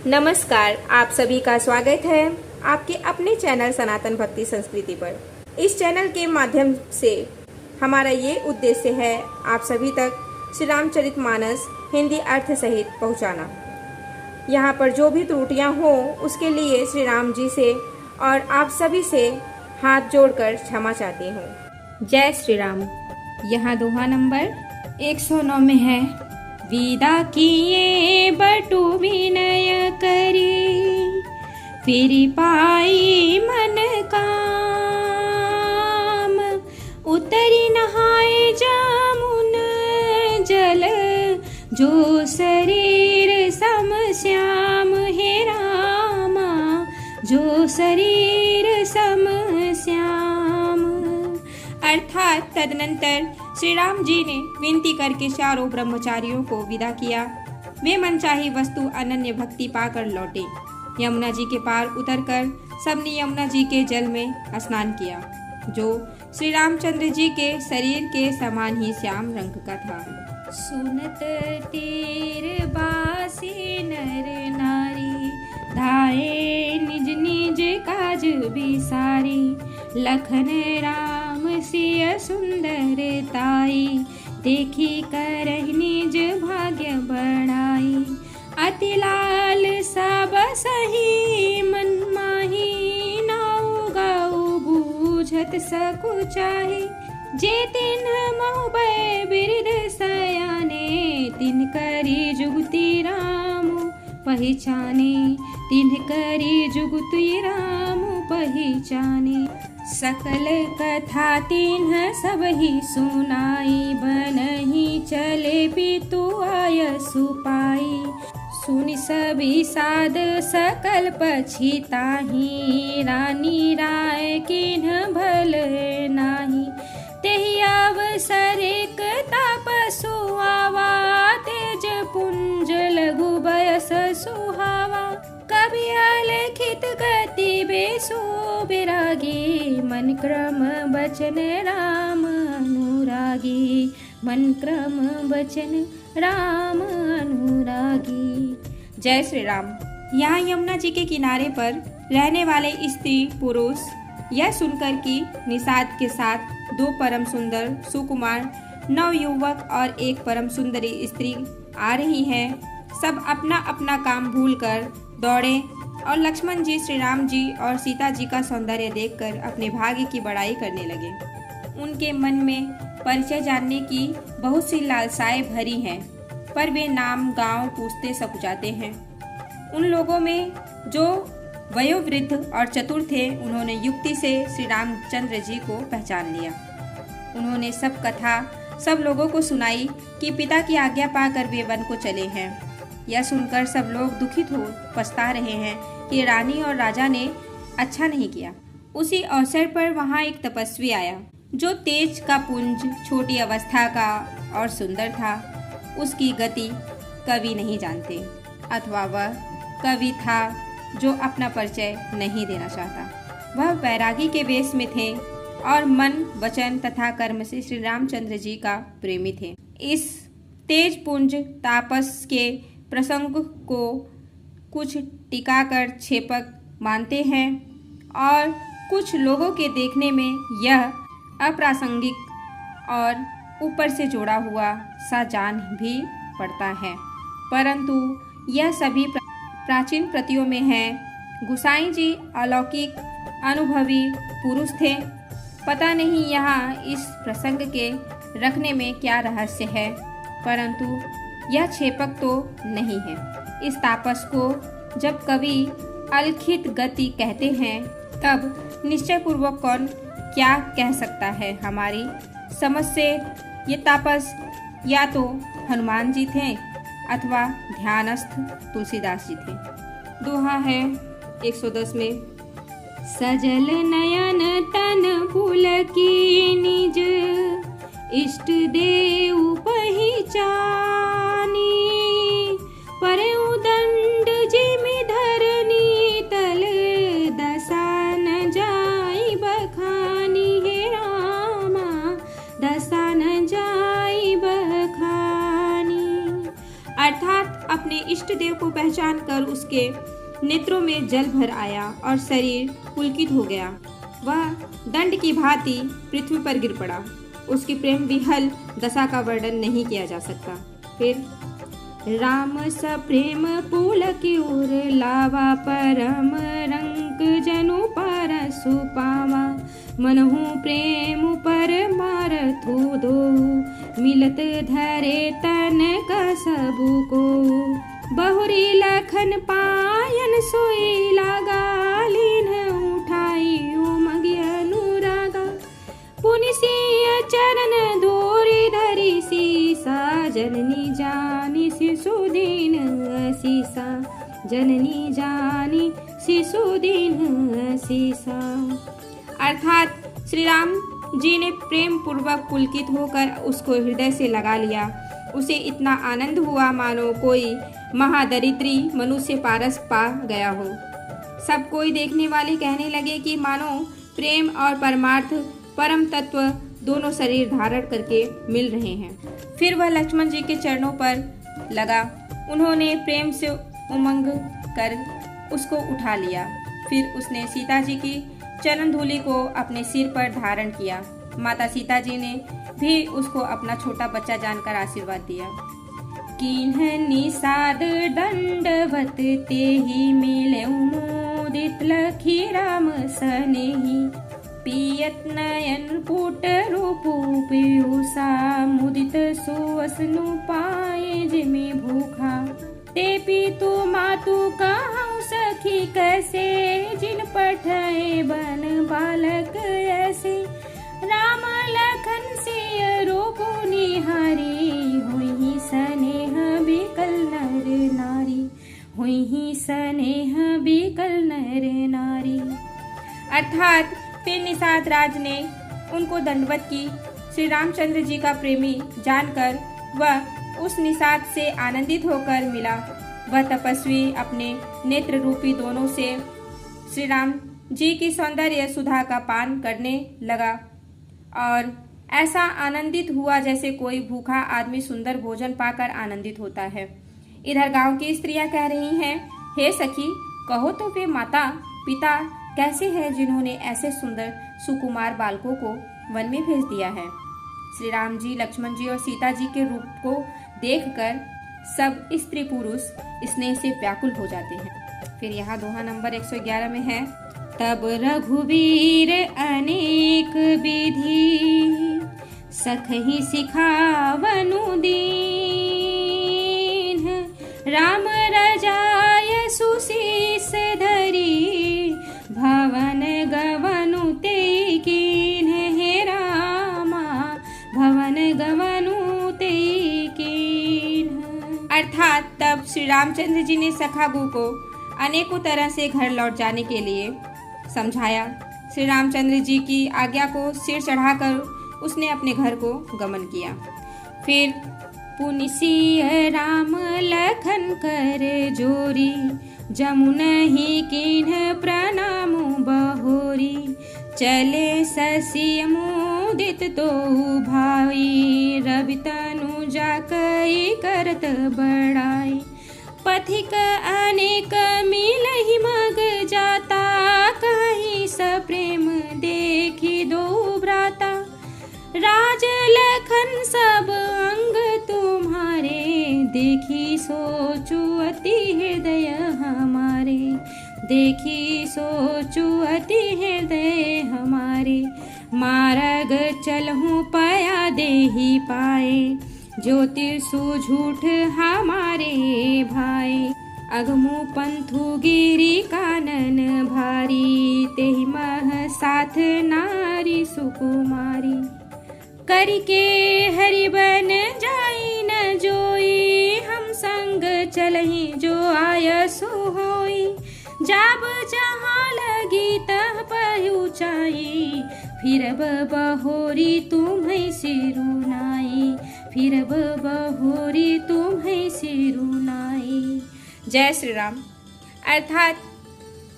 नमस्कार, आप सभी का स्वागत है आपके अपने चैनल सनातन भक्ति संस्कृति पर। इस चैनल के माध्यम से हमारा ये उद्देश्य है आप सभी तक श्री रामचरितमानस हिंदी अर्थ सहित पहुंचाना। यहाँ पर जो भी त्रुटियाँ हों उसके लिए श्री राम जी से और आप सभी से हाथ जोड़कर क्षमा चाहती हूँ। जय श्री राम। यहाँ दोहा नंबर 109 में है, विदा किए बटु विनय करी, फिर पाई मन काम, उतरी नहाए जामुन जल, जो शरीर सम श्याम हे रामा, जो शरीर सम श्याम। अर्थात तदनंतर श्री राम जी ने विनती करके चारों ब्रह्मचारियों को विदा किया। वे मनचाही वस्तु अनन्य भक्ति पाकर लौटे। यमुना जी के पार उतरकर सबने यमुना जी के जल में स्नान किया, जो श्री रामचंद्र जी के शरीर के समान ही श्याम रंग का था। सुनत तीर बासी नर नारी, धाये निज निज काज बिसारी, लखन राम सिय सुंदर ताई, देखी करहि निज भाग्य बढ़ाई, अति लाल सब सही मन माही, नाउ गाऊ बूझत सकुचाही, जे तिन्ह महुबै बिरध सयाने, तिन करी जुगति राम पहचाने, तिन्ह करी जुगति राम पहचाने। सकल कथा तिन्ह सब ही सुनाई, बनहि चले पितु आय सुपाई, सुनि सभी साध सकल पछिताही, रानी राय किन्ह भल नाही, तेहि अवसर एक तापसु आवा, तेज पुंज लघु बयस सुहावा, कभी अलिखित गति बेसु विरागी, मन क्रम बचन राम अनुरागी, मन क्रम बचन राम अनुरागी। जय श्री राम। यहाँ यमुना जी के किनारे पर रहने वाले स्त्री पुरुष यह सुनकर कि निषाद के साथ दो परम सुंदर सुकुमार नवयुवक और एक परम सुंदरी स्त्री आ रही हैं, सब अपना अपना काम भूलकर दौड़े और लक्ष्मण जी, श्री राम जी और सीता जी का सौंदर्य देखकर अपने भाग्य की बड़ाई करने लगे। उनके मन में परिचय जानने की बहुत सी लालसाएं भरी हैं, पर वे नाम गांव पूछते सकुचाते हैं। उन लोगों में जो वयोवृद्ध और चतुर थे, उन्होंने युक्ति से श्री रामचंद्र जी को पहचान लिया। उन्होंने सब कथा सब लोगों को सुनाई कि पिता की आज्ञा पाकर वे वन को चले हैं। यह सुनकर सब लोग दुखित हो पछता रहे हैं कि रानी और राजा ने अच्छा नहीं किया। उसी अवसर पर वहाँ एक तपस्वी आया, जो तेज का पुंज, छोटी अवस्था का और सुंदर था। उसकी गति कवि नहीं जानते, अथवा वह कवि था जो अपना परिचय नहीं देना चाहता। वह वैरागी के वेश में थे और मन, वचन तथा कर्म से श्री रामचंद्र जी का प्रेमी थे। इस तेज पुंज तापस के प्रसंग को कुछ टिकाकर छेपक मानते हैं और कुछ लोगों के देखने में यह अप्रासंगिक और ऊपर से जोड़ा हुआ सा जान भी पड़ता है, परंतु यह सभी प्राचीन प्रतियों में है। गुसाई जी अलौकिक अनुभवी पुरुष थे। पता नहीं यहाँ इस प्रसंग के रखने में क्या रहस्य है, परंतु यह छेपक तो नहीं है। इस तापस को जब कवि अलिखित गति कहते हैं, तब निश्चय पूर्वक कौन क्या कह सकता है। हमारी समझ से ये तापस या तो हनुमान जी थे अथवा ध्यानस्थ तुलसीदास जी थे। दोहा है 110 में, सजल नयन तन पुलकी, निज इष्ट देव पहचानी, परउ दंड जिमि धरनी, तल दशा न जाई बखानी, हे रामा दशा न जाई बखानी। अर्थात अपने इष्ट देव को पहचान कर उसके नेत्रों में जल भर आया और शरीर पुलकित हो गया। वह दंड की भांति पृथ्वी पर गिर पड़ा। उसकी प्रेम विहल दशा का वर्णन नहीं किया जा सकता। फिर राम स प्रेम पुलकिउर लावा परम रंक जनु परसु पावा मनहु प्रेम पर मारथु दो मिलत धरे तन कसबु को बहुरी लखन पायन सोई लागा लीन उठाई उमगी अनुरागा पुनिसिय चरण दोरी धरी सीसा जननी जानी शिशुदीन सीसा जननी जानी शिशुदीन सीसा। अर्थात श्री राम जी ने प्रेम पूर्वक पुलकित होकर उसको हृदय से लगा लिया। उसे इतना आनंद हुआ मानो कोई महादरिद्री मनुष्य पारस पा गया हो। सब कोई देखने वाले कहने लगे कि मानो प्रेम और परमार्थ परम तत्व दोनों शरीर धारण करके मिल रहे हैं। फिर वह लक्ष्मण जी के चरणों पर लगा। उन्होंने प्रेम से उमंग कर उसको उठा लिया। फिर उसने सीता जी की चरण धूलि को अपने सिर पर धारण किया। माता सीता जी ने भी उसको अपना छोटा बच्चा जानकर आशीर्वाद दिया। किन्ह निषाद दंडवत तेहि मिले मोदित लखी राम सनेहि पियत नयन पुट रूपु पीयूषा मुदित सुवसनु पाए जिमि भूखा ते पितु मातु कहूँ सखी कैसे जिन पठे बन बालक ऐसे राम लखन से रूपु निहारी हुई स्नेह बिकल नर नारी हुई स्नेह बिकल नर नारी। अर्थात फिर निषाद राज ने उनको दंडवत की। श्री रामचंद्र जी का प्रेमी जानकर वह उस निषाद से आनंदित होकर मिला। वह तपस्वी अपने नेत्र रूपी दोनों से श्री राम जी की सौंदर्य सुधा का पान करने लगा और ऐसा आनंदित हुआ जैसे कोई भूखा आदमी सुंदर भोजन पाकर आनंदित होता है। इधर गांव की स्त्रियां कह रही हैं, हे सखी, कहो तो वे माता पिता कैसे हैं जिन्होंने ऐसे सुंदर सुकुमार बालकों को वन में भेज दिया है। श्री राम जी, लक्ष्मण जी और सीता जी के रूप को देखकर सब स्त्री पुरुष स्नेह से व्याकुल हो जाते हैं। फिर यहाँ दोहा नंबर 111 में है, तब रघुवीर अनेक विधि सखहि सिखावनु दीन राम रजाय सुशीस धरी भवन गवनु ते कीन हे रामा भवन गवनु ते कीन। अर्थात तब श्री रामचंद्र जी ने सखा गु को अनेकों तरह से घर लौट जाने के लिए समझाया। श्री रामचंद्र जी की आज्ञा को सिर चढ़ाकर उसने अपने घर को गमन किया। फिर पुनिसिय राम लखन कर जोरी जमुनहि किन्ह प्रणाम बहोरी चले शशि मुदित तो भाई रवि तनु जाकई करत बड़ाई पथिक अनेक मिलहि मग जाता कहीं सप्रेम देखी दो भ्राता राज लखन सब अंग तुम्हारे देखी सोचु अति हृदय हमारे देखी सोचु अति हृदय हमारे मार्ग चलहूँ पया देही पाए ज्योतिषु झूठ हमारे भाई अगमु पंथु गिरी कानन भारी तेहि मह साथ नारी सुकुमारी करके हरि बन जाई न जोई हम संग चलही जो आयसु होई जाब जहाँ लगी तह पहुँचाई फिर बहोरी तुम्हें सिरुनाई फिर बहोरी तुम्हें सिरुनाई। जय श्री राम। अर्थात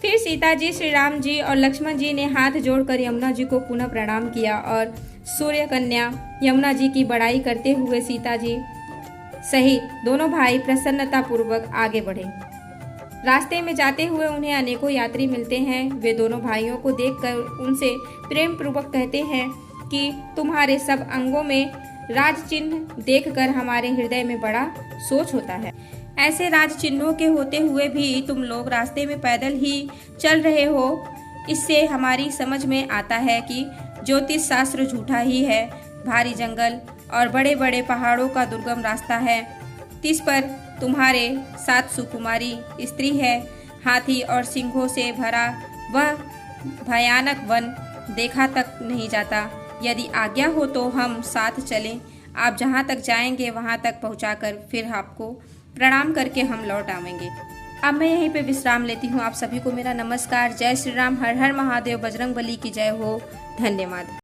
फिर सीता जी, श्री राम जी और लक्ष्मण जी ने हाथ जोड़कर यमुना जी को पुनः प्रणाम किया और सूर्य कन्या यमुना जी की बड़ाई करते हुए सीता जी सहित दोनों भाई प्रसन्नता पूर्वक आगे बढ़े। रास्ते में जाते हुए उन्हें अनेकों यात्री मिलते हैं। वे दोनों भाइयों को देखकर उनसे प्रेम पूर्वक कहते हैं कि तुम्हारे सब अंगों में राज चिन्ह देखकर हमारे हृदय में बड़ा सोच होता है। ऐसे राज चिन्हों के होते हुए भी तुम लोग रास्ते में पैदल ही चल रहे हो। इससे हमारी समझ में आता है कि ज्योतिष शास्त्र झूठा ही है। भारी जंगल और बड़े बड़े पहाड़ों का दुर्गम रास्ता है। तिस पर तुम्हारे साथ सुकुमारी स्त्री है। हाथी और सिंहों से भरा वह भयानक वन देखा तक नहीं जाता। यदि आज्ञा हो तो हम साथ चलें। आप जहाँ तक जाएंगे वहाँ तक पहुँचाकर फिर आपको प्रणाम करके हम लौट आवेंगे। अब मैं यहीं पे विश्राम लेती हूँ। आप सभी को मेरा नमस्कार। जय श्री राम। हर हर महादेव। बजरंग बली की जय हो। धन्यवाद।